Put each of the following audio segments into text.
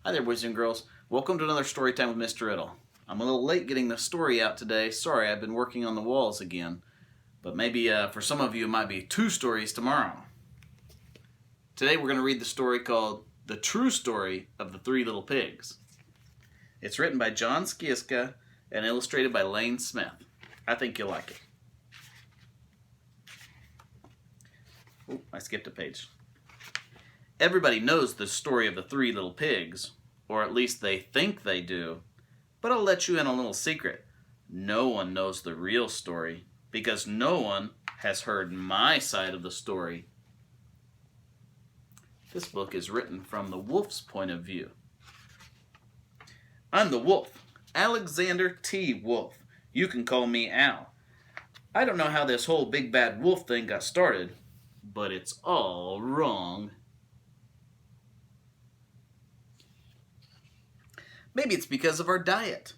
Hi there, boys and girls. Welcome to another story time with Mr. Riddle. I'm a little late getting the story out today. Sorry, I've been working on the walls again. But maybe for some of you, it might be 2 stories tomorrow. Today we're going to read the story called The True Story of the Three Little Pigs. It's written by John Skiska and illustrated by Lane Smith. I think you'll like it. Oh, I skipped a page. Everybody knows the story of the Three Little Pigs, or at least they think they do. But I'll let you in a little secret. No one knows the real story, because no one has heard my side of the story. This book is written from the wolf's point of view. I'm the wolf, Alexander T. Wolf. You can call me Al. I don't know how this whole big bad wolf thing got started, but it's all wrong. Maybe it's because of our diet.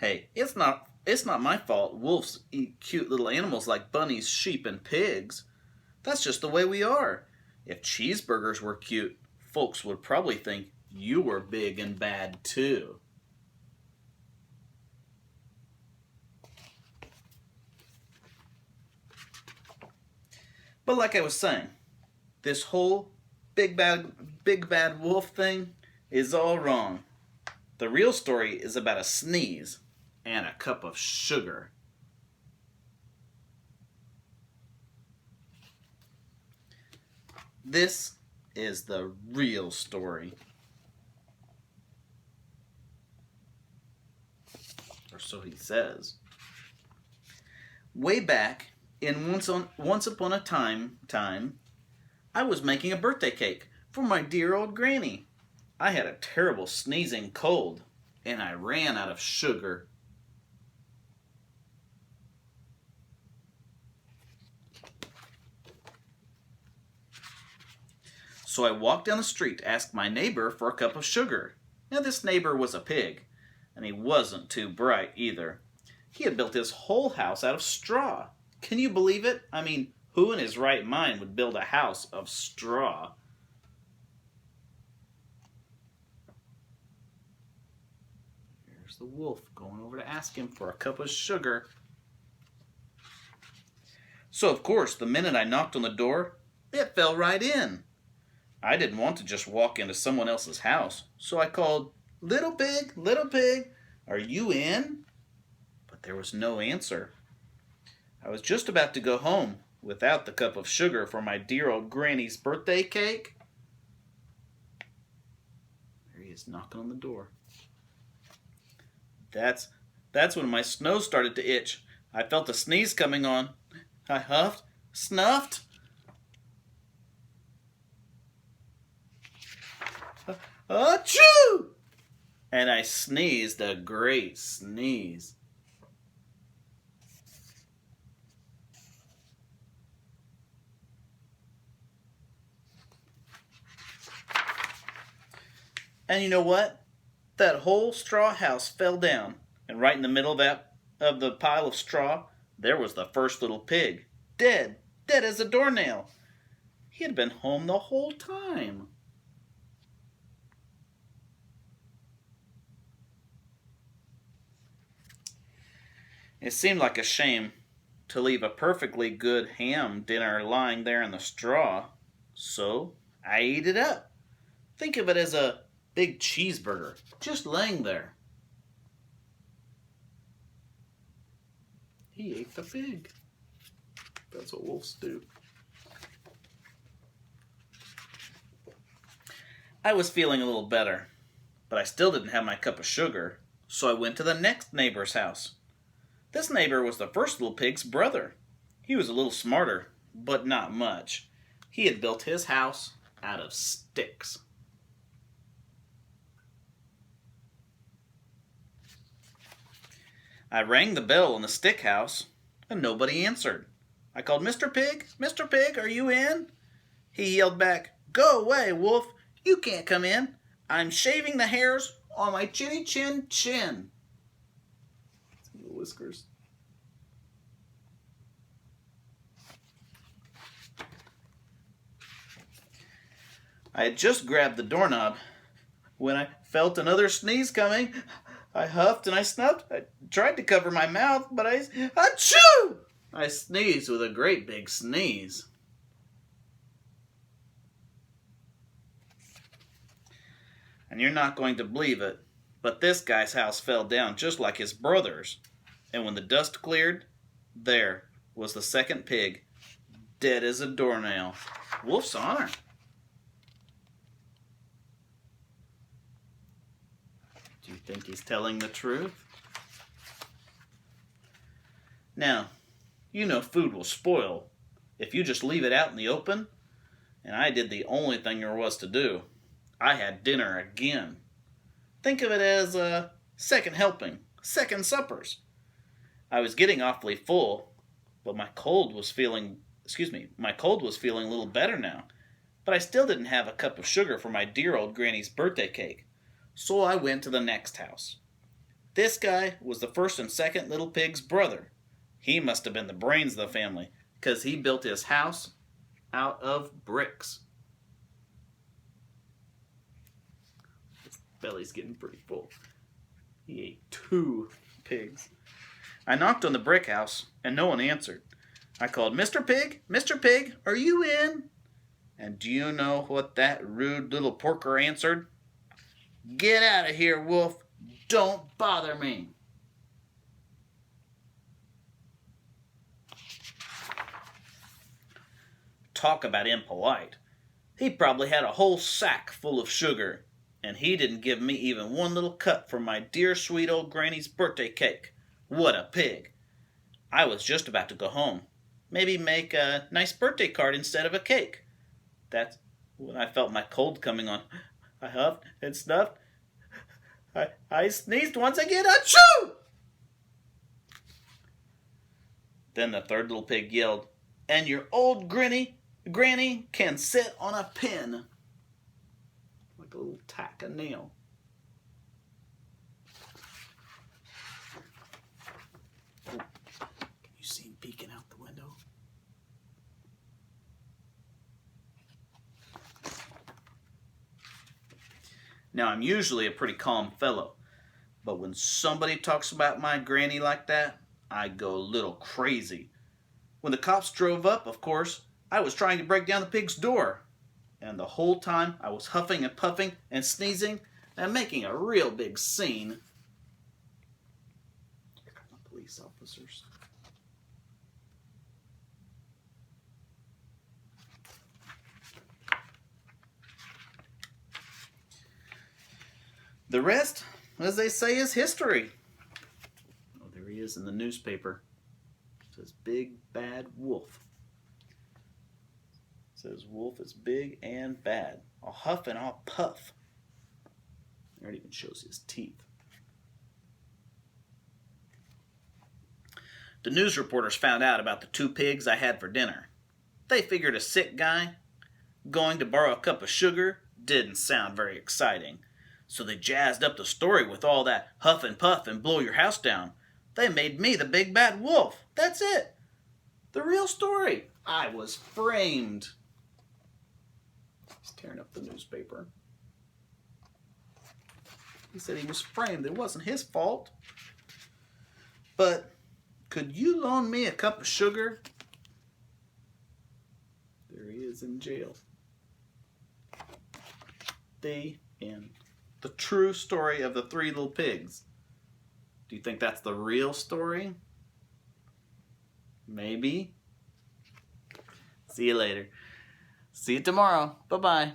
Hey, it's not my fault wolves eat cute little animals like bunnies, sheep, and pigs. That's just the way we are. If cheeseburgers were cute, folks would probably think you were big and bad too. But like I was saying, this whole big bad wolf thing is all wrong. The real story is about a sneeze and a cup of sugar. This is the real story. Or so he says. Way back in Once Upon a Time, I was making a birthday cake for my dear old granny. I had a terrible sneezing cold, and I ran out of sugar. So I walked down the street to ask my neighbor for a cup of sugar. Now this neighbor was a pig, and he wasn't too bright either. He had built his whole house out of straw. Can you believe it? I mean, who in his right mind would build a house of straw? Here's the wolf going over to ask him for a cup of sugar. So of course, the minute I knocked on the door, it fell right in. I didn't want to just walk into someone else's house, so I called, little pig, are you in? But there was no answer. I was just about to go home without the cup of sugar for my dear old granny's birthday cake. There he is knocking on the door. That's when my nose started to itch. I felt a sneeze coming on. I huffed, snuffed. Achoo! And I sneezed a great sneeze. And you know what? That whole straw house fell down, and right in the middle of the pile of straw, there was the first little pig, dead as a doornail. He had been home the whole time. It seemed like a shame to leave a perfectly good ham dinner lying there in the straw, so I ate it up. Think of it as a big cheeseburger, just laying there. He ate the pig. That's what wolves do. I was feeling a little better, but I still didn't have my cup of sugar, so I went to the next neighbor's house. This neighbor was the first little pig's brother. He was a little smarter, but not much. He had built his house out of sticks. I rang the bell in the stick house, and nobody answered. I called, Mr. Pig, are you in? He yelled back, go away, wolf, you can't come in. I'm shaving the hairs on my chinny chin chin. Little whiskers. I had just grabbed the doorknob When I felt another sneeze coming, I huffed and I snuffed. I tried to cover my mouth, but achoo! I sneezed with a great big sneeze. And you're not going to believe it, but this guy's house fell down just like his brother's. And when the dust cleared, there was the second pig, dead as a doornail. Wolf's honor. Do you think he's telling the truth? Now, you know food will spoil if you just leave it out in the open, and I did the only thing there was to do. I had dinner again. Think of it as a second helping, second suppers. I was getting awfully full, but my cold was feeling a little better now. But I still didn't have a cup of sugar for my dear old granny's birthday cake. So I went to the next house. This guy was the first and second little pig's brother. He must have been the brains of the family, 'cause he built his house out of bricks. His belly's getting pretty full. He ate 2 pigs. I knocked on the brick house, and no one answered. I called, "Mr. Pig, Mr. Pig, are you in?" And do you know what that rude little porker answered? "Get out of here, Wolf. Don't bother me." Talk about impolite. He probably had a whole sack full of sugar, and he didn't give me even one little cut for my dear sweet old granny's birthday cake. What a pig. I was just about to go home. Maybe make a nice birthday card instead of a cake. That's when I felt my cold coming on. I huffed and snuffed. I sneezed once again. Achoo! Then the third little pig yelled, "And your old granny can sit on a pin." Like a little tack of nail. Can you see him peeking out the window? Now, I'm usually a pretty calm fellow, but when somebody talks about my granny like that, I go a little crazy. When the cops drove up, of course, I was trying to break down the pig's door, and the whole time I was huffing and puffing and sneezing and making a real big scene. Here come the police officers. The rest, as they say, is history. Oh, there he is in the newspaper. It says Big Bad Wolf. It says Wolf is big and bad. I'll huff and I'll puff. There it even shows his teeth. The news reporters found out about the 2 pigs I had for dinner. They figured a sick guy going to borrow a cup of sugar didn't sound very exciting. So they jazzed up the story with all that huff and puff and blow your house down. They made me the big bad wolf. That's it. The real story. I was framed. He's tearing up the newspaper. He said he was framed. It wasn't his fault. But could you loan me a cup of sugar? There he is in jail. The end. The true story of the 3 little pigs. Do you think that's the real story? Maybe. See you later. See you tomorrow. Bye-bye.